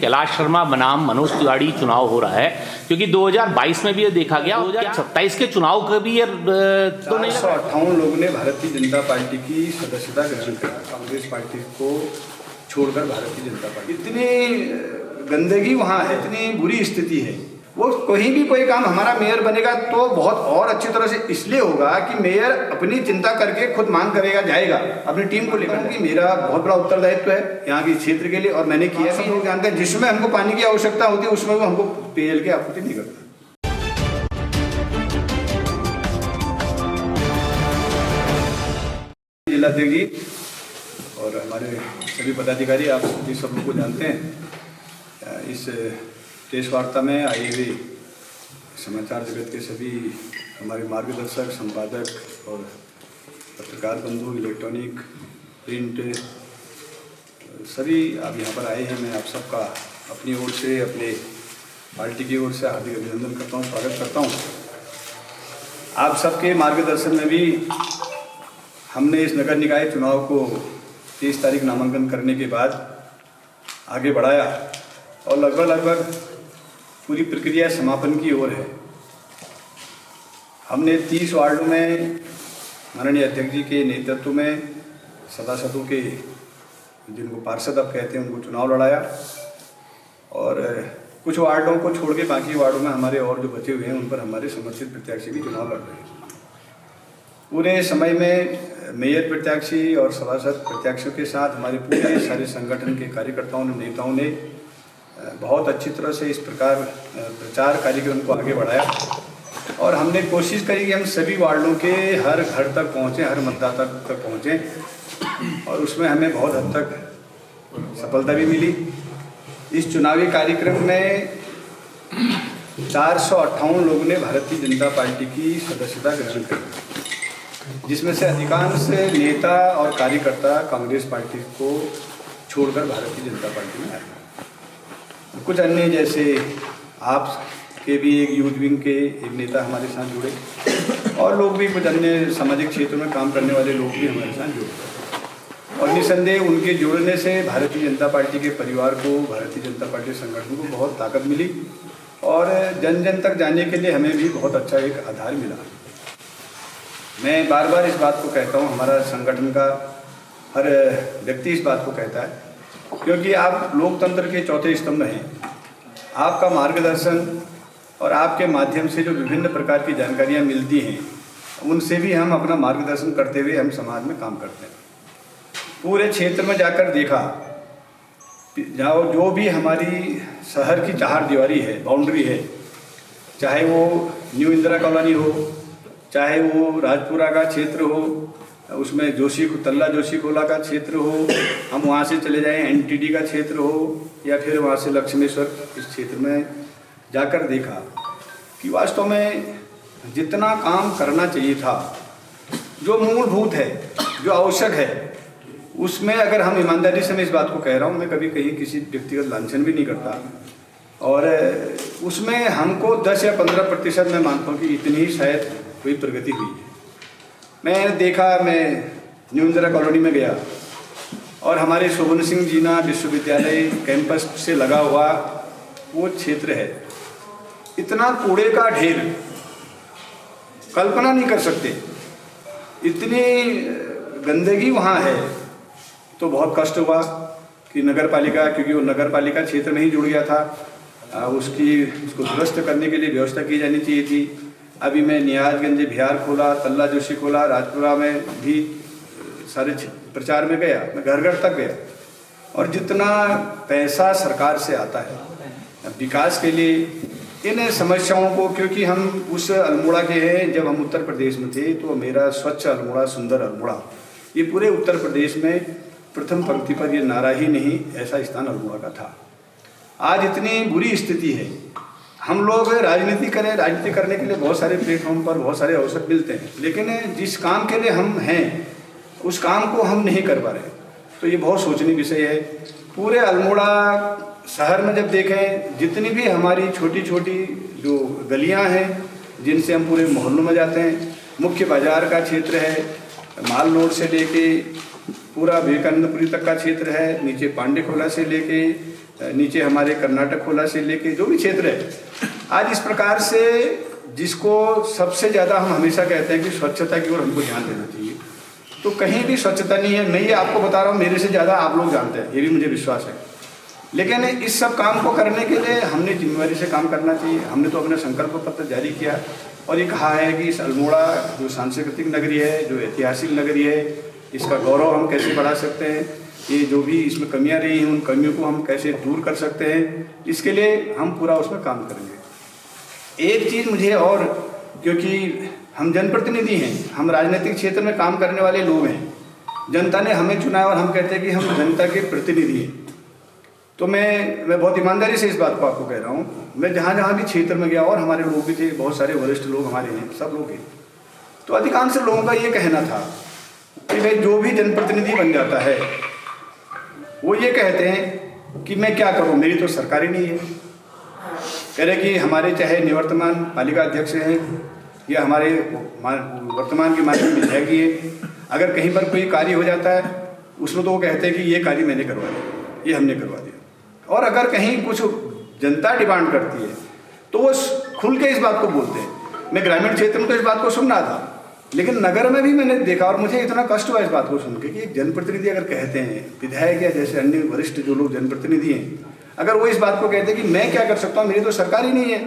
कैलाश शर्मा बनाम मनोज तिवारी चुनाव हो रहा है, क्योंकि 2022 में भी ये देखा गया, 2027 के चुनाव का भी ये तो नहीं। 458 लोगों ने भारतीय जनता पार्टी की सदस्यता ग्रहण करी, कांग्रेस पार्टी को छोड़कर भारतीय जनता पार्टी। इतनी गंदगी वहाँ है, इतनी बुरी स्थिति है। वो कहीं भी कोई काम हमारा मेयर बनेगा तो बहुत और अच्छी तरह से इसलिए होगा कि मेयर अपनी चिंता करके खुद मांग करेगा, जाएगा अपनी टीम को लेकर। कि मेरा बहुत बड़ा उत्तरदायित्व है यहाँ के क्षेत्र के लिए, और मैंने किया। सब लोग जानते हैं जिसमें हमको पानी की आवश्यकता होती है उसमें वो हमको पेयजल की आपूर्ति नहीं करता। जिलाध्यक्ष जी और हमारे सभी पदाधिकारी, आप सभी सब लोग को जानते हैं। इस प्रेस वार्ता में आए हुए समाचार जगत के सभी हमारे मार्गदर्शक, संपादक और पत्रकार बंधु, इलेक्ट्रॉनिक, प्रिंट, सभी आप यहाँ पर आए हैं। मैं आप सबका अपनी ओर से, अपने पार्टी की ओर से हार्दिक अभिनंदन करता हूँ, स्वागत करता हूँ। आप सबके मार्गदर्शन में भी हमने इस नगर निकाय चुनाव को 30 तारीख नामांकन करने के बाद आगे बढ़ाया और लगभग पूरी प्रक्रिया समापन की ओर है। हमने 30 वार्डों में माननीय अध्यक्ष जी के नेतृत्व में सदस्यों के, जिनको पार्षद अब कहते हैं, उनको चुनाव लड़ाया और कुछ वार्डों को छोड़ के बाकी वार्डों में हमारे और जो बचे हुए हैं उन पर हमारे समर्थित प्रत्याशी भी चुनाव लड़ रहे हैं। पूरे समय में मेयर प्रत्याशी और सभासद प्रत्याशियों के साथ हमारे पूरे सारे संगठन के कार्यकर्ताओं ने, नेताओं ने बहुत अच्छी तरह से इस प्रकार प्रचार कार्यक्रम को आगे बढ़ाया और हमने कोशिश करी कि हम सभी वार्डों के हर घर तक पहुँचें, हर मतदाता तक पहुँचें, और उसमें हमें बहुत हद तक सफलता भी मिली। इस चुनावी कार्यक्रम में 458 लोगों ने भारतीय जनता पार्टी की सदस्यता ग्रहण करी, जिसमें से अधिकांश नेता और कार्यकर्ता कांग्रेस पार्टी को छोड़कर भारतीय जनता पार्टी में आए। कुछ अन्य, जैसे आप के भी एक यूथ विंग के एक नेता हमारे साथ जुड़े और लोग भी, कुछ अन्य सामाजिक क्षेत्रों में काम करने वाले लोग भी हमारे साथ जुड़े, और निसंदेह उनके जुड़ने से भारतीय जनता पार्टी के परिवार को, भारतीय जनता पार्टी संगठन को बहुत ताकत मिली और जन जन तक जाने के लिए हमें भी बहुत अच्छा एक आधार मिला। मैं बार बार इस बात को कहता हूँ, हमारा संगठन का हर व्यक्ति इस बात को कहता है, क्योंकि आप लोकतंत्र के चौथे स्तंभ हैं। आपका मार्गदर्शन और आपके माध्यम से जो विभिन्न प्रकार की जानकारियाँ मिलती हैं, उनसे भी हम अपना मार्गदर्शन करते हुए हम समाज में काम करते हैं। पूरे क्षेत्र में जाकर देखा, जो भी हमारी शहर की चार दीवारी है, बाउंड्री है, चाहे वो न्यू इंदिरा कॉलोनी हो, चाहे वो राजपुरा का क्षेत्र हो, उसमें तल्ला जोशी खोला का क्षेत्र हो, हम वहाँ से चले जाएं एनटीडी का क्षेत्र हो, या फिर वहाँ से लक्ष्मेश्वर, इस क्षेत्र में जाकर देखा कि वास्तव में जितना काम करना चाहिए था, जो मूलभूत है, जो आवश्यक है, उसमें अगर हम ईमानदारी से, मैं इस बात को कह रहा हूँ, मैं कभी कहीं किसी व्यक्तिगत लांछन भी नहीं करता, और उसमें हमको 10 या 15% मैं मानता हूँ कि इतनी ही शायद कोई प्रगति हुई है। मैं देखा, मैं न्यू इंदिरा कॉलोनी में गया और हमारे शोभन सिंह जीना विश्वविद्यालय कैंपस से लगा हुआ वो क्षेत्र है, इतना कूड़े का ढेर कल्पना नहीं कर सकते, इतनी गंदगी वहाँ है। तो बहुत कष्ट हुआ कि नगर पालिका, क्योंकि वो नगर पालिका क्षेत्र में ही जुड़ गया था, उसको दुरुस्त करने के लिए व्यवस्था की जानी चाहिए थी। अभी मैं नियाजगंज बिहार खोला, तल्ला जोशी खोला, राजपुरा में भी सारे प्रचार में गया, मैं घर घर तक गया, और जितना पैसा सरकार से आता है विकास के लिए, इन समस्याओं को, क्योंकि हम उस अल्मोड़ा के हैं, जब हम उत्तर प्रदेश में थे तो मेरा स्वच्छ अल्मोड़ा, सुंदर अल्मोड़ा, ये पूरे उत्तर प्रदेश में प्रथम पंक्ति पर ये नारा ही नहीं, ऐसा स्थान अल्मोड़ा का था। आज इतनी बुरी स्थिति है। हम लोग राजनीति करने के लिए बहुत सारे प्लेटफॉर्म पर बहुत सारे अवसर मिलते हैं, लेकिन जिस काम के लिए हम हैं उस काम को हम नहीं कर पा रहे, तो ये बहुत सोचनीय विषय है। पूरे अल्मोड़ा शहर में जब देखें, जितनी भी हमारी छोटी छोटी जो गलियां हैं, जिनसे हम पूरे मोहल्लों में जाते हैं, मुख्य बाजार का क्षेत्र है, माल रोड से लेके पूरा विवेकानंदपुरी तक का क्षेत्र है, नीचे पांडे खोला से लेके नीचे हमारे कर्नाटक खोला से लेके जो भी क्षेत्र है, आज इस प्रकार से जिसको सबसे ज़्यादा हम हमेशा कहते हैं कि स्वच्छता की ओर हमको ध्यान देना चाहिए, तो कहीं भी स्वच्छता नहीं है। मैं ये आपको बता रहा हूँ, मेरे से ज़्यादा आप लोग जानते हैं, ये भी मुझे विश्वास है। लेकिन इस सब काम को करने के लिए हमने जिम्मेवारी से काम करना चाहिए। हमने तो अपना संकल्प पत्र जारी किया और ये कहा है कि इस अल्मोड़ा जो सांस्कृतिक नगरी है, जो ऐतिहासिक नगरी है, इसका गौरव हम कैसे बढ़ा सकते हैं, ये जो भी इसमें कमियां रही हैं उन कमियों को हम कैसे दूर कर सकते हैं, इसके लिए हम पूरा उसमें काम करेंगे। एक चीज़ मुझे और, क्योंकि हम जनप्रतिनिधि हैं, हम राजनीतिक क्षेत्र में काम करने वाले लोग हैं, जनता ने हमें चुना है और हम कहते हैं कि हम जनता के प्रतिनिधि हैं। तो मैं बहुत ईमानदारी से इस बात को आपको कह रहा हूँ। मैं जहाँ जहाँ भी क्षेत्र में गया और हमारे लोग भी थे, बहुत सारे वरिष्ठ लोग हमारे हैं, सब लोग हैं, तो अधिकांश लोगों का ये कहना था कि भाई जो भी जनप्रतिनिधि बन जाता है वो ये कहते हैं कि मैं क्या करूं, मेरी तो सरकार ही नहीं है। कह रहे कि हमारे चाहे निवर्तमान पालिका अध्यक्ष हैं या हमारे वर्तमान के माध्यम विधायक ही है, अगर कहीं पर कोई कार्य हो जाता है उसमें तो वो कहते हैं कि ये कार्य मैंने करवा दिया, ये हमने करवा दिया। और अगर कहीं कुछ जनता डिमांड करती है तो वो खुल के इस बात को बोलते हैं। मैं ग्रामीण क्षेत्र में तो इस बात को सुन रहा था, लेकिन नगर में भी मैंने देखा और मुझे इतना कष्ट हुआ इस बात को सुन के कि एक जनप्रतिनिधि अगर कहते हैं, विधायक या जैसे अन्य वरिष्ठ जो लोग जनप्रतिनिधि हैं, अगर वो इस बात को कहते हैं कि मैं क्या कर सकता हूँ, मेरी तो सरकार ही नहीं है,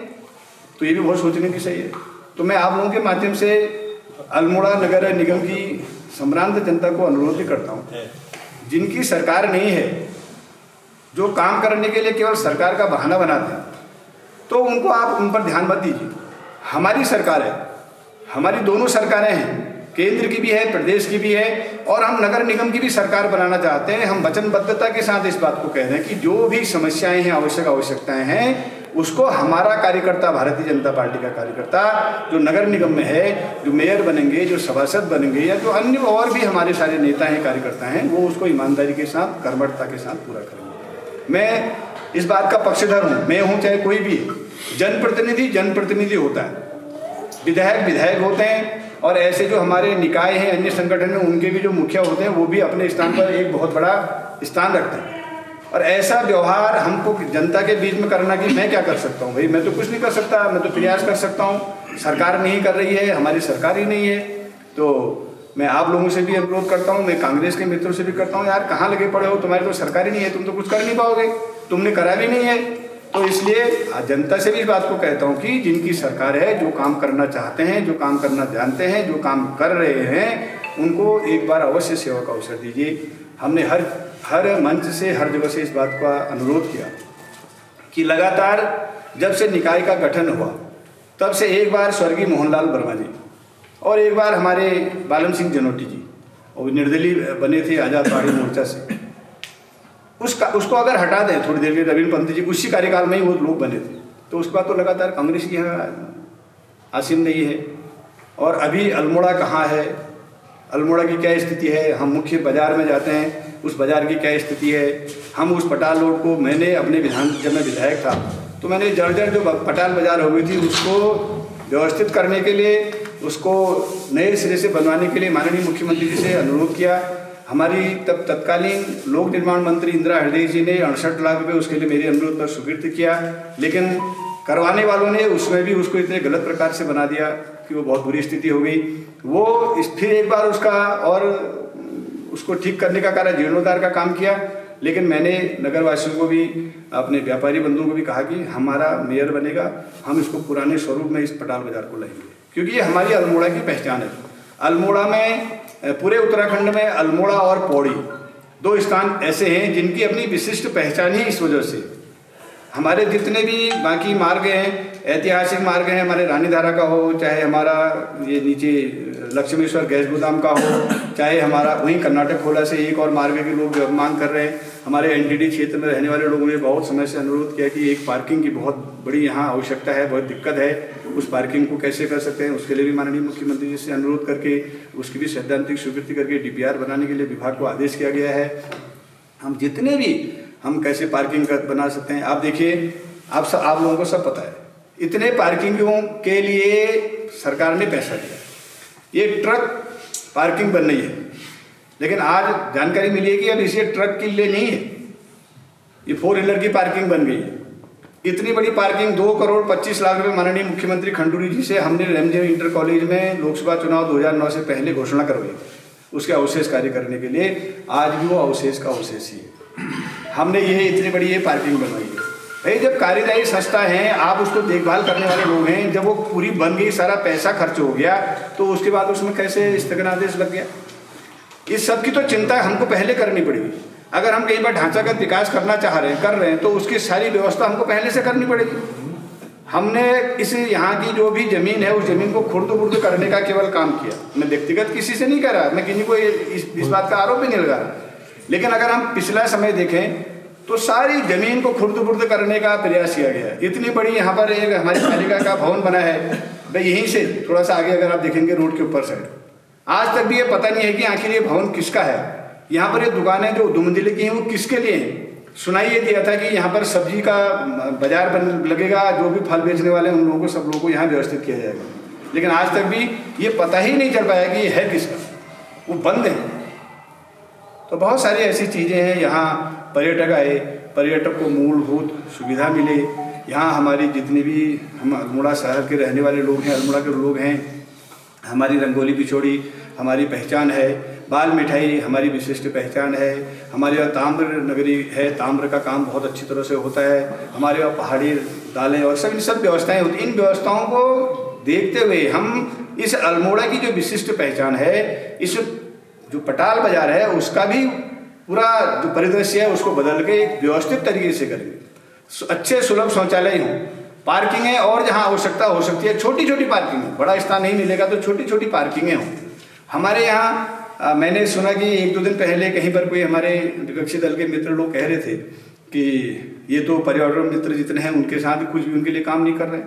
तो ये भी बहुत सोचने की सही है। तो मैं आप लोगों के माध्यम से अल्मोड़ा नगर निगम की संभ्रांत जनता को अनुरोध भी करता हूँ, जिनकी सरकार नहीं है, जो काम करने के लिए केवल सरकार का बहाना बनाते हैं, तो उनको आप उन पर ध्यान मत दीजिए। हमारी सरकार है, हमारी दोनों सरकारें हैं, केंद्र की भी है, प्रदेश की भी है, और हम नगर निगम की भी सरकार बनाना चाहते हैं। हम वचनबद्धता के साथ इस बात को कह रहे हैं कि जो भी समस्याएं हैं, आवश्यकताएं हैं, उसको हमारा कार्यकर्ता, भारतीय जनता पार्टी का कार्यकर्ता जो नगर निगम में है, जो मेयर बनेंगे, जो सभासद बनेंगे, या जो अन्य और भी हमारे सारे नेता हैं, कार्यकर्ता हैं, वो उसको ईमानदारी के साथ, कर्मठता के साथ पूरा करेंगे। मैं इस बात का पक्षधर हूँ, मैं हूँ चाहे कोई भी, जनप्रतिनिधि जनप्रतिनिधि होता है, विधायक विधायक होते हैं, और ऐसे जो हमारे निकाय हैं, अन्य संगठन में, उनके भी जो मुखिया होते हैं, वो भी अपने स्थान पर एक बहुत बड़ा स्थान रखते हैं। और ऐसा व्यवहार हमको जनता के बीच में करना कि मैं क्या कर सकता हूँ, भाई मैं तो कुछ नहीं कर सकता, मैं तो प्रयास कर सकता हूँ, सरकार नहीं कर रही है, हमारी सरकार ही नहीं है। तो मैं आप लोगों से भी अनुरोध करता हूँ, मैं कांग्रेस के मित्रों से भी करता हूँ, यार कहाँ लगे पड़े हो, तुम्हारी तो सरकार ही नहीं है, तुम तो कुछ कर नहीं पाओगे, तुमने करा भी नहीं है। तो इसलिए जनता से भी इस बात को कहता हूँ कि जिनकी सरकार है, जो काम करना चाहते हैं, जो काम करना जानते हैं, जो काम कर रहे हैं, उनको एक बार अवश्य सेवा का अवसर दीजिए। हमने हर मंच से, हर जगह से इस बात का अनुरोध किया कि लगातार जब से निकाय का गठन हुआ, तब से एक बार स्वर्गीय मोहनलाल वर्मा जी और एक बार हमारे बालन सिंह जनोटी जी, और निर्दलीय बने थे आज़ाद पहाड़ी मोर्चा से, उसको अगर हटा दें थोड़ी देर के, रविंद्र पंत जी उसी कार्यकाल में ही वो लोग बने थे, तो उसके बाद तो लगातार कांग्रेस की आसीन रही है। और अभी अल्मोड़ा कहाँ है, अल्मोड़ा की क्या स्थिति है, हम मुख्य बाजार में जाते हैं, उस बाजार की क्या स्थिति है। हम उस पटाल रोड को, मैंने अपने जब मैं विधायक था तो मैंने जर्जर जो पटाल बाजार हो गई थी, उसको व्यवस्थित करने के लिए, उसको नए सिरे से बनवाने के लिए माननीय मुख्यमंत्री जी से अनुरोध किया। हमारी तब तत्कालीन लोक निर्माण मंत्री इंदिरा हृदय जी ने 68 लाख रुपए उसके लिए मेरे अनुरोध पर स्वीकृत किया, लेकिन करवाने वालों ने उसमें भी उसको इतने गलत प्रकार से बना दिया कि वो बहुत बुरी स्थिति हो गई। वो फिर एक बार उसका और उसको ठीक करने का कार्य, जीर्णोद्धार का काम किया, लेकिन मैंने नगरवासियों को भी, अपने व्यापारी बंधुओं को भी कहा कि हमारा मेयर बनेगा, हम इसको पुराने स्वरूप में इस पटाल बाजार को लाएंगे, क्योंकि ये हमारी अल्मोड़ा की पहचान है। अल्मोड़ा में, पूरे उत्तराखंड में अल्मोड़ा और पौड़ी दो स्थान ऐसे हैं जिनकी अपनी विशिष्ट पहचान ही इस वजह से। हमारे जितने भी बाकी मार्ग हैं, ऐतिहासिक मार्ग हैं, हमारे रानीधारा का हो, चाहे हमारा ये नीचे लक्ष्मेश्वर गैस गोदाम का हो, चाहे हमारा वहीं कर्नाटक खोला से एक और मार्ग के लोग मांग कर रहे हैं। हमारे एनटीडी क्षेत्र में रहने वाले लोगों ने बहुत समय से अनुरोध किया कि एक पार्किंग की बहुत बड़ी यहाँ आवश्यकता है, बहुत दिक्कत है, उस पार्किंग को कैसे कर सकते हैं, उसके लिए भी माननीय मुख्यमंत्री जी से अनुरोध करके उसकी भी सैद्धांतिक स्वीकृति करके डीपीआर बनाने के लिए विभाग को आदेश किया गया है। हम जितने भी हम कैसे पार्किंग बना सकते हैं, आप देखिए, आप लोगों को सब पता है, इतने पार्किंगों के लिए सरकार ने पैसा दिया, ये ट्रक पार्किंग बन रही है, लेकिन आज जानकारी मिली है कि अब इसे ट्रक के लिए नहीं है, ये 4 व्हीलर की पार्किंग बन गई है। इतनी बड़ी पार्किंग 2,25,00,000 रुपये माननीय मुख्यमंत्री खंडूरी जी से हमने रमजे इंटर कॉलेज में लोकसभा चुनाव 2009 से पहले घोषणा करवाई, उसके अवशेष कार्य करने के लिए। आज भी वो अवशेष का अवशेष ही है। हमने ये इतनी बड़ी ये पार्किंग बनवाई है। भाई जब कार्यदायी संस्था है, आप उसको देखभाल करने वाले लोग हैं, जब वो पूरी बन गई, सारा पैसा खर्च हो गया, तो उसके बाद उसमें कैसे स्थगनादेश लग गया? इस सब की तो चिंता हमको पहले करनी पड़ेगी। अगर हम कहीं पर ढांचागत विकास करना चाह रहे हैं, कर रहे हैं, तो उसकी सारी व्यवस्था हमको पहले से करनी पड़ेगी। हमने इस यहाँ की जो भी जमीन है, उस जमीन को खुर्द-बुर्द करने का केवल काम किया। मैं व्यक्तिगत किसी से नहीं कह रहा, मैं किसी को इस बात का आरोप भी नहीं लगा रहा। लेकिन अगर हम पिछला समय देखें तो सारी जमीन को खुर्द-बुर्द करने का प्रयास किया गया। इतनी बड़ी यहाँ पर एक हमारी पालिका का भवन बना है, भाई यहीं से थोड़ा सा आगे अगर आप देखेंगे रोड के ऊपर साइड, आज तक भी ये पता नहीं है कि आखिर ये भवन किसका है। यहाँ पर ये दुकानें जो 2 मंजिले की हैं वो किसके लिए हैं? सुनाई ये दिया था कि यहाँ पर सब्जी का बाजार बन लगेगा, जो भी फल बेचने वाले हैं उन लोगों को, सब लोगों को यहाँ व्यवस्थित किया जाएगा। लेकिन आज तक भी ये पता ही नहीं चल पाया कि ये है किसका, वो बंद है। तो बहुत सारी ऐसी चीज़ें हैं। यहाँ पर्यटक आए, पर्यटक को मूलभूत सुविधा मिले। यहाँ हमारी जितने भी हम अल्मोड़ा शहर के रहने वाले लोग हैं, अल्मोड़ा के लोग हैं, हमारी रंगोली बिछोड़ी हमारी पहचान है, बाल मिठाई हमारी विशिष्ट पहचान है। हमारे यहाँ ताम्र नगरी है, ताम्र का काम बहुत अच्छी तरह से होता है। हमारे यहाँ पहाड़ी दालें और सब व्यवस्थाएं होती हैं। इन व्यवस्थाओं को देखते हुए हम इस अल्मोड़ा की जो विशिष्ट पहचान है, इस जो पटाल बाजार है, उसका भी पूरा जो परिदृश्य है उसको बदल के एक व्यवस्थित तरीके से करेंगे। अच्छे सुलभ शौचालय हों, पार्किंगें, और जहाँ आवश्यकता हो सकती है छोटी छोटी पार्किंग, बड़ा स्थान नहीं मिलेगा तो छोटी छोटी पार्किंगें हों। हमारे यहाँ मैंने सुना कि 1-2 दिन पहले कहीं पर कोई हमारे विपक्षी दल के मित्र लोग कह रहे थे कि ये तो पर्यावरण मित्र जितने हैं उनके साथ कुछ भी उनके लिए काम नहीं कर रहे।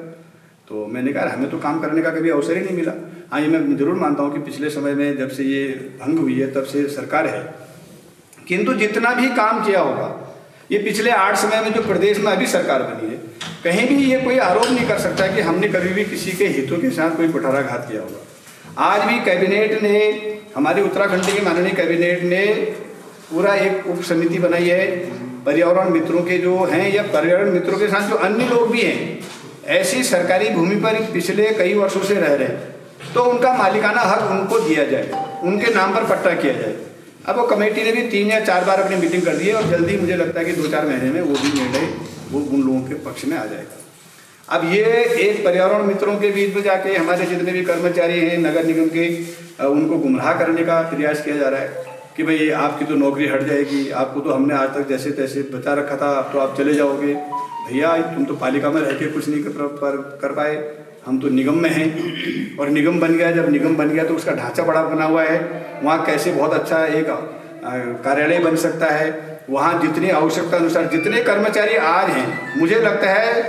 तो मैंने कहा हमें तो काम करने का कभी अवसर ही नहीं मिला। हाँ, ये मैं जरूर मानता हूँ कि पिछले समय में जब से ये भंग हुई है तब से सरकार है, किंतु जितना भी काम किया होगा ये पिछले 8 समय में जो प्रदेश में अभी सरकार बनी है, कहीं भी ये कोई आरोप नहीं कर सकता कि हमने कभी भी किसी के हितों के साथ कोई कुठाराघात किया होगा। आज भी कैबिनेट ने, हमारे उत्तराखंड के माननीय कैबिनेट ने पूरा एक उप समिति बनाई है पर्यावरण मित्रों के जो हैं, या पर्यावरण मित्रों के साथ जो अन्य लोग भी हैं, ऐसी सरकारी भूमि पर पिछले कई वर्षों से रह रहे हैं, तो उनका मालिकाना हक उनको दिया जाए, उनके नाम पर पट्टा किया जाए। अब वो कमेटी ने भी 3 या 4 बार अपनी मीटिंग कर दी है और जल्दी मुझे लगता है कि 2-4 महीने में वो भी निर्णय वो उन लोगों के पक्ष में आ जाएगा। अब ये एक पर्यावरण मित्रों के बीच में जाके हमारे जितने भी कर्मचारी हैं नगर निगम के, उनको गुमराह करने का प्रयास किया जा रहा है कि भाई आपकी तो नौकरी हट जाएगी, आपको तो हमने आज तक जैसे तैसे बचा रखा था, अब तो आप चले जाओगे। भैया तुम तो पालिका में रह के कुछ नहीं कर पाए, हम तो निगम में हैं और निगम बन गया। जब निगम बन गया तो उसका ढांचा बड़ा बना हुआ है, वहाँ कैसे बहुत अच्छा एक कार्यालय बन सकता है। वहाँ जितनी आवश्यकता अनुसार जितने कर्मचारी आज हैं, मुझे लगता है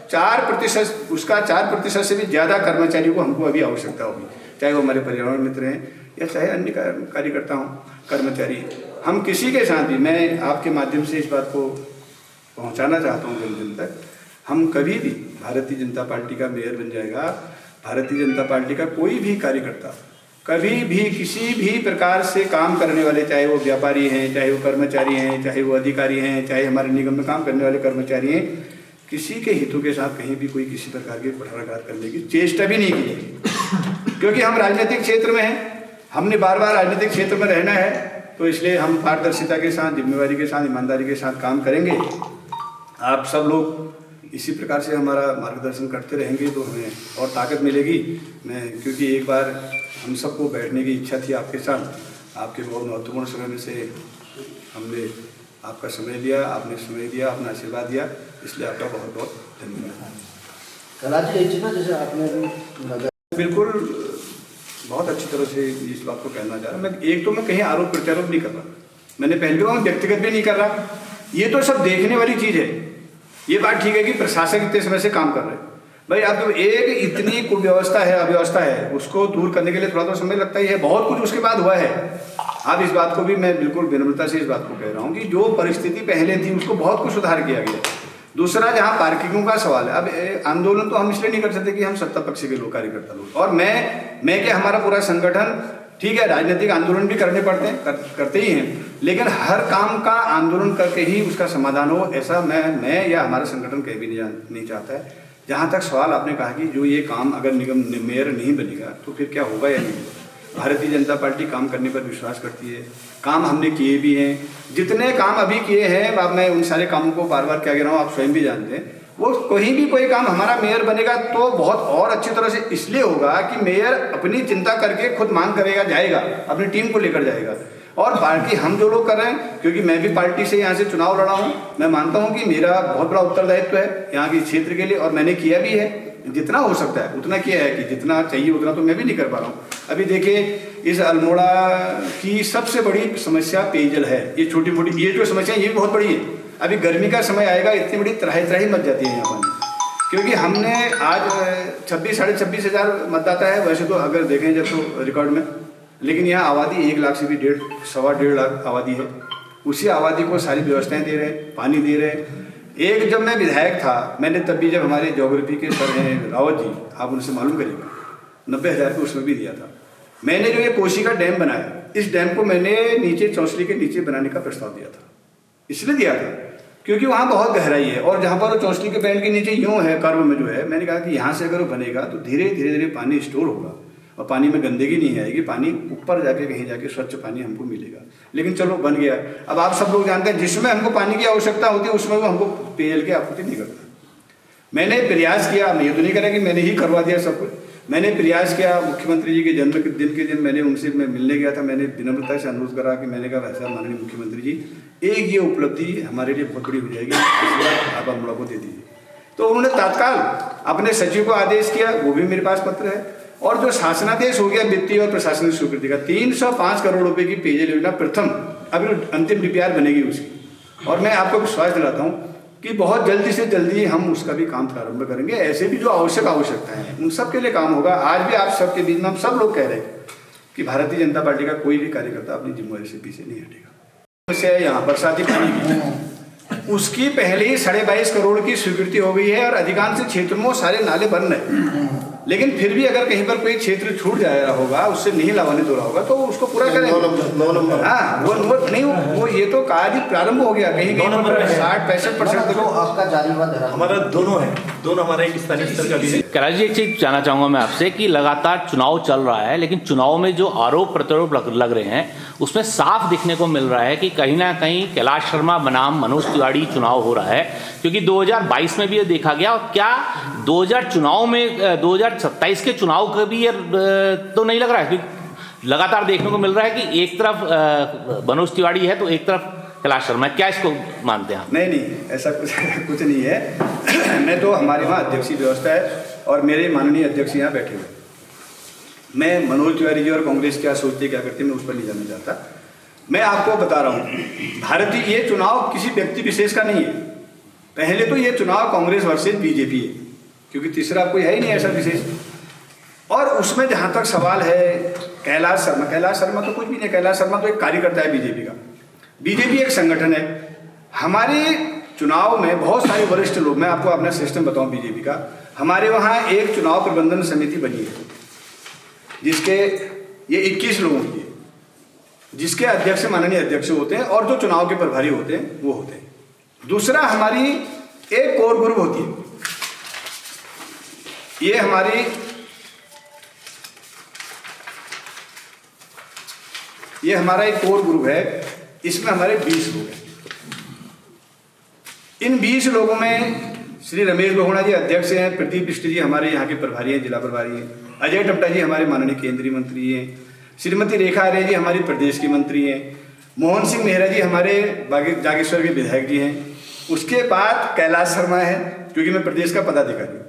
4%, उसका 4% से भी ज़्यादा कर्मचारियों को हमको अभी आवश्यकता होगी, चाहे वो हमारे पर्यावरण मित्र हैं या चाहे अन्य कार्यकर्ता हों, कर्मचारी। हम किसी के साथ भी, मैं आपके माध्यम से इस बात को पहुंचाना चाहता हूं जन जन तक, हम कभी भी भारतीय जनता पार्टी का मेयर बन जाएगा, भारतीय जनता पार्टी का कोई भी कार्यकर्ता कभी भी किसी भी प्रकार से काम करने वाले, चाहे वो व्यापारी हैं, चाहे वो कर्मचारी हैं, चाहे वो अधिकारी हैं, चाहे हमारे निगम में काम करने वाले कर्मचारी हैं, किसी के हितों के साथ कहीं भी कोई किसी प्रकार के कुठाराघात करने की चेष्टा भी नहीं की। क्योंकि हम राजनीतिक क्षेत्र में हैं, हमने बार-बार राजनीतिक क्षेत्र में रहना है, तो इसलिए हम पारदर्शिता के साथ, जिम्मेवारी के साथ, ईमानदारी के साथ काम करेंगे। आप सब लोग इसी प्रकार से हमारा मार्गदर्शन करते रहेंगे तो हमें और ताकत मिलेगी। क्योंकि एक बार हम सबको बैठने की इच्छा थी आपके साथ, आपके बहुत महत्वपूर्ण समय में से हमने आपका समय लिया, आपने समय दिया, अपना आशीर्वाद दिया, इसलिए आपका बहुत बहुत धन्यवाद। जैसे आपने बिल्कुल बहुत अच्छी तरह से इस बात को कहना चाह रहा मैं। मैं कहीं आरोप प्रत्यारोप नहीं कर रहा, मैंने पहले भी व्यक्तिगत भी नहीं कर रहा, ये तो सब देखने वाली चीज़ है। ये बात ठीक है कि प्रशासक इतने समय से काम कर रहे हैं, भाई अब एक इतनी कुव्यवस्था है, अव्यवस्था है, उसको दूर करने के लिए थोड़ा तो समय लगता ही है। बहुत कुछ उसके बाद हुआ है। अब इस बात को भी मैं बिल्कुल विनम्रता से इस बात को कह रहा हूँ कि जो परिस्थिति पहले थी उसको बहुत कुछ सुधार किया गया। दूसरा, जहाँ पार्किंगों का सवाल है, अब आंदोलन तो हम इसलिए नहीं कर सकते कि हम सत्ता पक्ष के लोग, कार्यकर्ता लोग, और मैं क्या, हमारा पूरा संगठन ठीक है, राजनीतिक आंदोलन भी करने पड़ते हैं, करते ही हैं, लेकिन हर काम का आंदोलन करके ही उसका समाधान हो, ऐसा मैं या हमारा संगठन कहीं भी नहीं चाहता है। जहाँ तक सवाल आपने कहा कि जो ये काम अगर निगम मेयर नहीं बनेगा तो फिर क्या होगा या नहीं होगा, भारतीय जनता पार्टी काम करने पर विश्वास करती है, काम हमने किए भी हैं, जितने काम अभी किए हैं, अब मैं उन सारे कामों को बार बार क्या कह रहा हूँ, आप स्वयं भी जानते हैं। वो कहीं भी कोई काम हमारा मेयर बनेगा तो बहुत और अच्छी तरह से इसलिए होगा कि मेयर अपनी चिंता करके खुद मांग करेगा, जाएगा, अपनी टीम को लेकर जाएगा। और बाकी हम जो लोग कर रहे हैं, क्योंकि मैं भी पार्टी से यहाँ से चुनाव लड़ा हूँ, मैं मानता हूँ कि मेरा बहुत बड़ा उत्तरदायित्व है यहाँ के क्षेत्र के लिए, और मैंने किया भी है, जितना हो सकता है उतना किया है, कि जितना चाहिए उतना तो मैं भी नहीं कर पा रहा हूँ। अभी देखिए, इस अल्मोड़ा की सबसे बड़ी समस्या पेयजल है। ये छोटी मोटी ये जो समस्या है ये भी बहुत बड़ी है। अभी गर्मी का समय आएगा, इतनी बड़ी त्राही मच जाती है यहाँ पर, क्योंकि हमने आज 26 साढ़े 26 हज़ार मतदाता है वैसे तो अगर देखें जब तो रिकॉर्ड में, लेकिन यहाँ आबादी 1 लाख से भी 1.5 लाख आबादी है। उसी आबादी को सारी व्यवस्थाएं दे रहे, पानी दे रहे। एक जब मैं विधायक था, मैंने तब भी, जब हमारे ज्योग्राफी के सर हैं रावत जी, आप उनसे मालूम करिएगा, 90,000 को उसमें भी दिया था। मैंने जो ये कोसी का डैम बनाया, इस डैम को मैंने नीचे चौसली के नीचे बनाने का प्रस्ताव दिया था। इसलिए दिया था क्योंकि वहाँ बहुत गहराई है, और जहाँ पर चौसली के बैंड के नीचे यूँ है, कर्व में जो है, मैंने कहा कि यहाँ से अगर वो बनेगा तो धीरे धीरे पानी स्टोर होगा और पानी में गंदगी नहीं आएगी, पानी ऊपर जाके कहीं जाके स्वच्छ पानी हमको मिलेगा। लेकिन चलो बन गया। अब आप सब लोग जानते हैं, जिसमें हमको पानी की आवश्यकता होती है उसमें वो हमको पेयजल की आपूर्ति नहीं करता। मैंने प्रयास किया, मैं ये तो नहीं करा कि मैंने ही करवा दिया सब कुछ। मैंने प्रयास किया, मुख्यमंत्री जी के जन्म के दिन मैंने उनसे मैं मिलने गया था, मैंने विनम्रता से अनुरोध करा कि मैंने कहा ऐसा माननीय मुख्यमंत्री जी, एक ये उपलब्धि हमारे लिए बहुत बड़ी हो जाएगी, आप अल्मोड़ा को दे दीजिए। तो उन्होंने तत्काल अपने सचिव को आदेश किया, वो भी मेरे पास पत्र है, और जो शासनादेश हो गया वित्तीय और प्रशासनिक स्वीकृति का 305 करोड़ रुपए की पेयजल योजना प्रथम, अभी अंतिम DPR बनेगी उसकी, और मैं आपको विश्वास दिलाता हूँ कि बहुत जल्दी से जल्दी हम उसका भी काम प्रारंभ करेंगे। ऐसे भी जो आवश्यकता है उन सब के लिए काम होगा। आज भी आप सबके बीच में हम सब लोग कह रहे हैं कि भारतीय जनता पार्टी का कोई भी कार्यकर्ता अपनी जिम्मेदारी से पीछे नहीं हटेगा। समस्या है यहाँ बरसाती पानी की, उसकी पहले ही 22.5 करोड़ की स्वीकृति हो गई है, और अधिकांश क्षेत्रों में सारे नाले बन रहे। लेकिन फिर भी अगर कहीं पर कोई क्षेत्र छूट जा रहा होगा, उससे नहीं लाभान्वित हो रहा होगा, तो उसको पूरा करें। 9 नंबर हाँ, वो नहीं, वो ये तो कार्य प्रारंभ हो गया, कहीं कहीं पर 60-65% तक आपका जानवर हमारा दोनों है, दोनों हमारा एक स्थानीय स्तर का भी है। कैलाश जी, एक चीज जानना चाहूंगा मैं आपसे कि लगातार चुनाव चल रहा है, लेकिन चुनाव में जो आरोप प्रत्यारोप लग रहे हैं उसमें साफ दिखने को मिल रहा है कि कहीं ना कहीं कैलाश शर्मा बनाम मनोज तिवारी चुनाव हो रहा है, क्योंकि 2022 में भी ये देखा गया। और क्या 2027 के चुनाव का भी ये तो नहीं लग रहा है, क्योंकि लगातार देखने को मिल रहा है कि एक तरफ मनोज तिवारी है तो एक तरफ कैलाश शर्मा। क्या इसको मानते हैं आप? नहीं, ऐसा कुछ नहीं है। मैं तो हमारे वहाँ अध्यक्षीय व्यवस्था है, और मेरे माननीय अध्यक्ष यहाँ बैठे हुए। मैं मनोज तिवारी जी और कांग्रेस क्या सोचते क्या करते मैं उस पर नहीं जाना चाहता। मैं आपको बता रहा हूँ, भारतीय ये चुनाव किसी व्यक्ति विशेष का नहीं है। पहले तो ये चुनाव कांग्रेस वर्सेज बीजेपी है, क्योंकि तीसरा कोई है ही नहीं ऐसा विशेष। और उसमें जहाँ तक सवाल है कैलाश शर्मा तो कुछ भी नहीं। कैलाश शर्मा तो एक कार्यकर्ता है बीजेपी का। बीजेपी एक संगठन है। हमारे चुनाव में बहुत सारे वरिष्ठ लोग, मैं आपको अपना सिस्टम बताऊं बीजेपी का, हमारे वहाँ एक चुनाव प्रबंधन समिति बनी है जिसके ये 21 लोगों की है, जिसके अध्यक्ष माननीय अध्यक्ष होते हैं, और जो चुनाव के प्रभारी होते हैं वो होते हैं। दूसरा, हमारी एक कोर ग्रुप होती है। ये हमारा एक कोर ग्रुप है, इसमें हमारे 20 लोग हैं। इन 20 लोगों में श्री रमेश बहुगुणा जी अध्यक्ष हैं, प्रदीप बिष्ट जी हमारे यहाँ के प्रभारी हैं, जिला प्रभारी हैं, अजय टपटा जी हमारे माननीय केंद्रीय मंत्री हैं, श्रीमती रेखा आर्य जी हमारी प्रदेश की मंत्री हैं, मोहन सिंह मेहरा जी हमारे जागेश्वर के विधायक जी हैं। उसके बाद कैलाश शर्मा है, क्योंकि मैं प्रदेश का पदाधिकारी हूँ।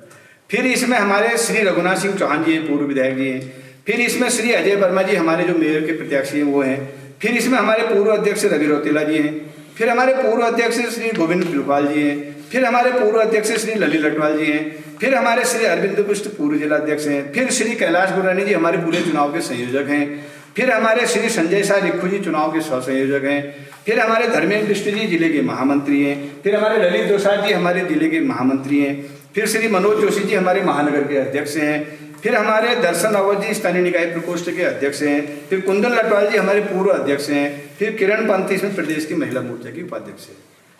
फिर इसमें हमारे श्री रघुनाथ सिंह चौहान जी हैं, पूर्व विधायक जी हैं। फिर इसमें श्री अजय वर्मा जी हमारे जो मेयर के प्रत्याशी हैं वो हैं। फिर इसमें हमारे पूर्व अध्यक्ष रवि रौतेला जी हैं। फिर हमारे पूर्व अध्यक्ष श्री गोविंद पिलपाल जी हैं। फिर हमारे पूर्व अध्यक्ष श्री ललित लटवाल जी हैं। फिर हमारे श्री अरविंद पुष्ट पूर्व जिला अध्यक्ष हैं। फिर श्री कैलाश गुरानी जी हमारे पूरे चुनाव के संयोजक हैं। फिर हमारे श्री संजय शाह रिक्खू जी चुनाव के सह संयोजक हैं। फिर हमारे धर्मेंद्र बिष्ट जी जिले के महामंत्री हैं। फिर हमारे ललित दोसार जी हमारे जिले के महामंत्री हैं। फिर श्री मनोज जोशी जी हमारे महानगर के अध्यक्ष हैं। फिर हमारे दर्शन रावत जी स्थानीय निकाय प्रकोष्ठ के अध्यक्ष हैं, फिर कुंदन लटवाल जी हमारे पूर्व अध्यक्ष हैं, फिर किरण पंथी इसमें प्रदेश की महिला मोर्चा की उपाध्यक्ष है।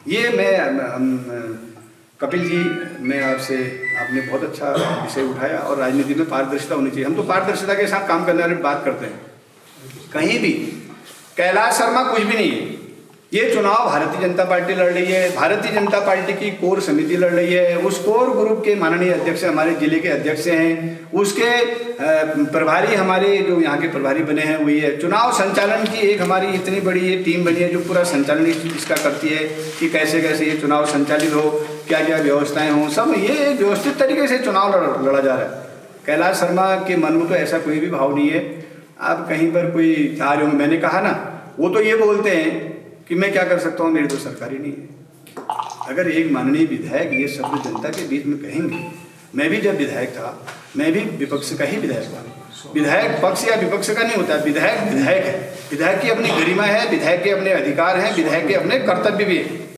ये मैं कपिल जी, मैं आपने बहुत अच्छा विषय उठाया और राजनीति में पारदर्शिता होनी चाहिए। हम तो पारदर्शिता के साथ काम करने वाले बात करते हैं। कहीं भी कैलाश शर्मा कुछ भी नहीं है। ये चुनाव भारतीय जनता पार्टी लड़ रही है, भारतीय जनता पार्टी की कोर समिति लड़ रही है। उस कोर ग्रुप के माननीय अध्यक्ष हमारे जिले के अध्यक्ष हैं, उसके प्रभारी हमारे जो यहाँ के प्रभारी बने हैं वही है। चुनाव संचालन की एक हमारी इतनी बड़ी ये टीम बनी है जो पूरा संचालन इसका करती है कि कैसे कैसे ये चुनाव संचालित हो, क्या क्या व्यवस्थाएं हों, सब ये व्यवस्थित तरीके से चुनाव लड़ा जा रहा है। कैलाश शर्मा के मन में तो ऐसा कोई भी भाव नहीं है। आप कहीं पर कोई कार्य, मैंने कहा ना, वो तो ये बोलते हैं कि मैं क्या कर सकता हूँ, मेरी तो सरकारी नहीं है। अगर एक माननीय विधायक ये शब्द जनता के बीच में कहेंगे, मैं भी जब विधायक था, मैं भी विपक्ष का ही विधायक था। विधायक पक्ष या विपक्ष का नहीं होता, विधायक विधायक है। विधायक की अपनी गरिमा है, विधायक के अपने अधिकार हैं, विधायक के अपने कर्तव्य भी है।